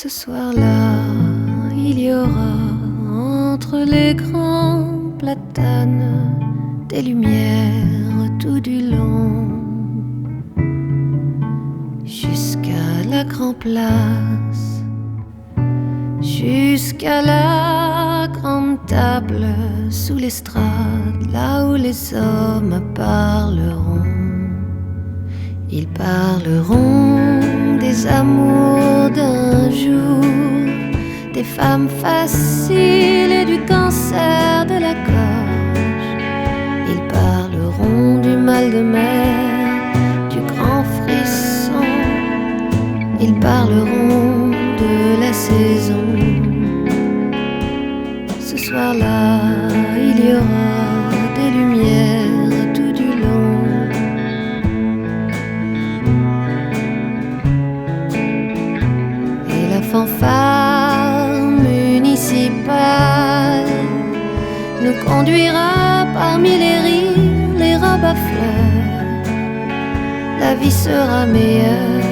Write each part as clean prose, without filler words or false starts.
Ce soir-là, il y aura entre les grands platanes des lumières tout du long, jusqu'à la grande place, jusqu'à la grande table sous l'estrade, là où les hommes parleront. Ils parleront des amours d'un jour, des femmes faciles et du cancer de la gorge. Ils parleront du mal de mer, du grand frisson. Ils parleront de la saison. Ce soir-là, il y aura des lumières tout du long. Et la fanfare municipale nous conduira parmi les rires, les robes à fleurs. La vie sera meilleure.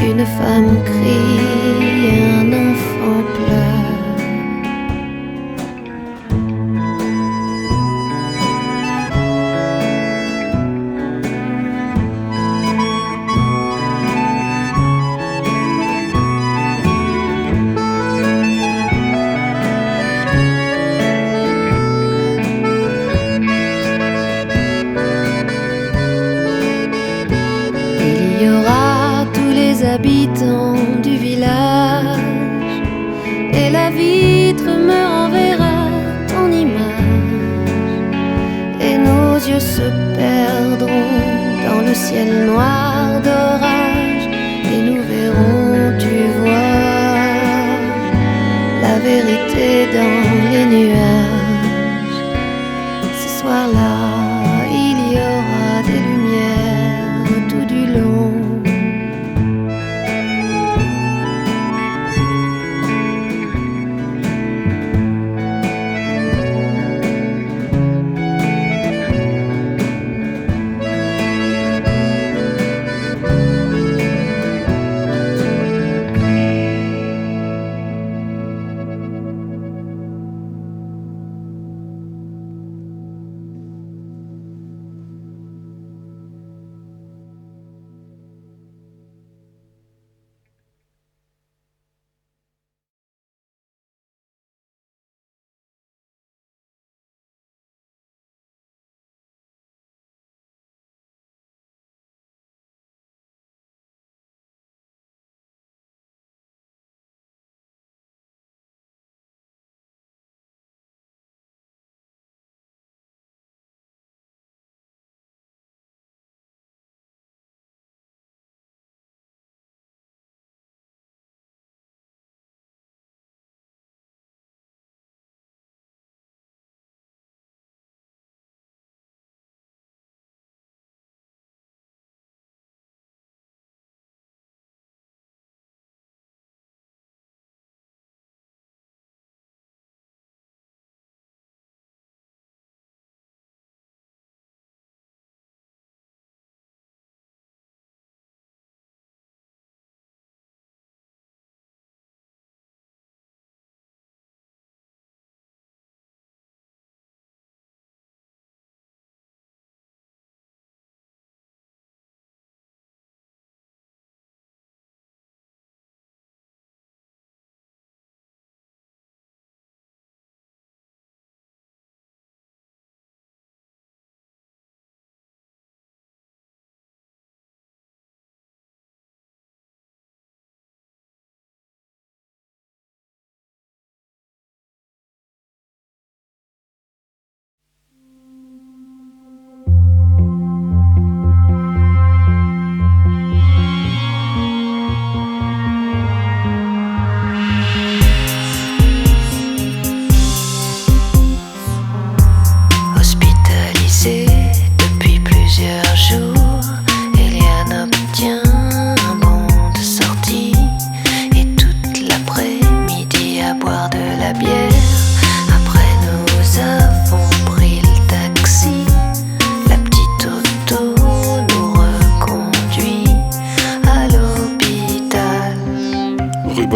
Une femme crie, un enfant pleure. Il y aura tous les habitants du village, et la vitre me renverra ton image, et nos yeux se perdront dans le ciel noir d'orage, et nous verrons, tu vois, la vérité dans les nuages. Ce soir-là, il y aura des lumières tout du long.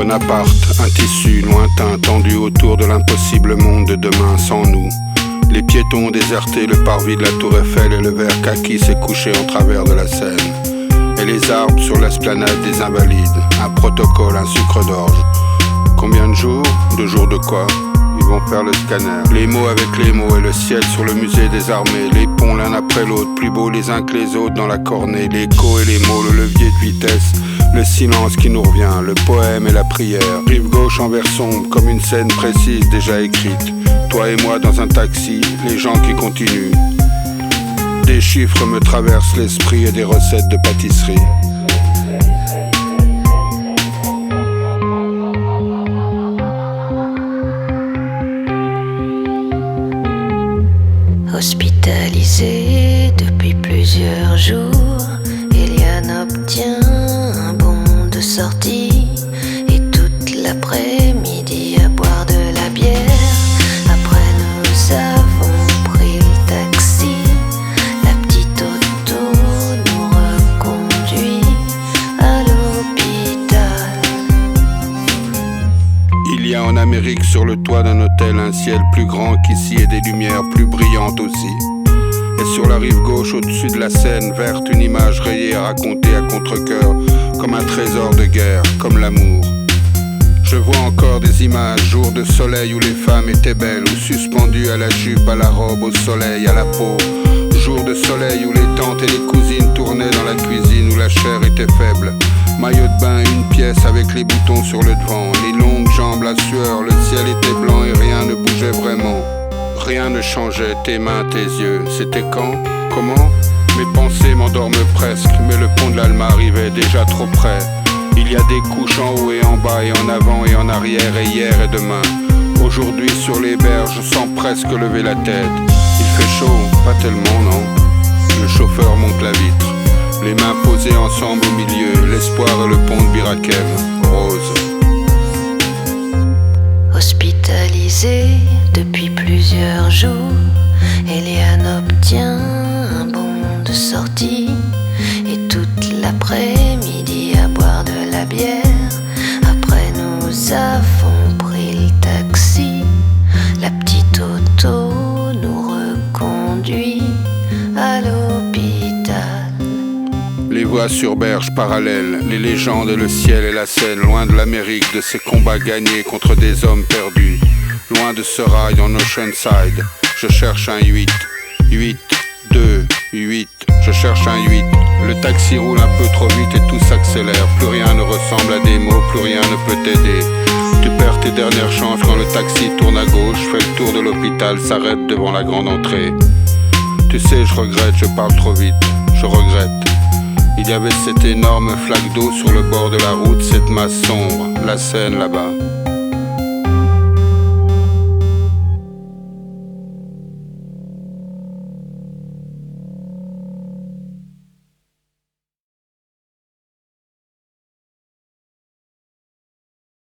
Bonaparte, un tissu lointain tendu autour de l'impossible monde de demain sans nous. Les piétons ont déserté le parvis de la Tour Eiffel et le verre kaki s'est couché en travers de la Seine. Et les arbres sur l'esplanade des Invalides, un protocole, un sucre d'orge. Combien de jours? 2 jours de quoi? Ils vont faire le scanner. Les mots avec les mots et le ciel sur le musée des armées. Les ponts l'un après l'autre, plus beaux les uns que les autres dans la cornée. L'écho et les mots, le levier de vitesse, le silence qui nous revient, le poème et la prière. Rive gauche en vert sombre, comme une scène précise déjà écrite. Toi et moi dans un taxi, les gens qui continuent. Des chiffres me traversent l'esprit et des recettes de pâtisserie. Hospitalisé depuis plusieurs jours, Eliane obtient un bon de sortie et toute l'après-midi à boire de la bière. Après nous avons pris le taxi, la petite auto nous reconduit à l'hôpital. Il y a en Amérique sur le toit d'un hôtel un ciel plus grand qu'ici et des lumières plus brillantes aussi. Et sur la rive gauche au-dessus de la Seine verte, une image rayée et racontée à contre-cœur comme un trésor de guerre, comme l'amour. Je vois encore des images, jours de soleil où les femmes étaient belles, ou suspendues à la jupe, à la robe, au soleil, à la peau. Jours de soleil où les tantes et les cousines tournaient dans la cuisine où la chair était faible. Maillot de bain, une pièce avec les boutons sur le devant, les longues jambes, la sueur, le ciel était blanc et rien ne bougeait vraiment. Rien ne changeait, tes mains, tes yeux, c'était quand? Comment? Mes pensées m'endorment presque, mais le pont de l'Alma arrivait déjà trop près. Il y a des couches en haut et en bas et en avant et en arrière et hier et demain. Aujourd'hui sur les berges, je sens presque lever la tête. Il fait chaud, pas tellement non. Le chauffeur monte la vitre, les mains posées ensemble au milieu, l'espoir et le pont de Birakev, rose. Hospitalisé depuis plusieurs jours, Eliane obtient un bon de sortie et toute l'après-midi à boire de la bière. Après nous avons pris le taxi, la petite auto nous reconduit à l'hôpital. Les voies sur berge parallèles, les légendes, le ciel et la Seine, loin de l'Amérique, de ces combats gagnés contre des hommes perdus. Loin de ce rail en Oceanside, je cherche un 8, 8, 2, 8, je cherche un 8. Le taxi roule un peu trop vite et tout s'accélère, plus rien ne ressemble à des mots, plus rien ne peut t'aider. Tu perds tes dernières chances quand le taxi tourne à gauche, fait le tour de l'hôpital, s'arrête devant la grande entrée. Tu sais, je regrette, je parle trop vite, je regrette. Il y avait cette énorme flaque d'eau sur le bord de la route, cette masse sombre, la Seine là-bas.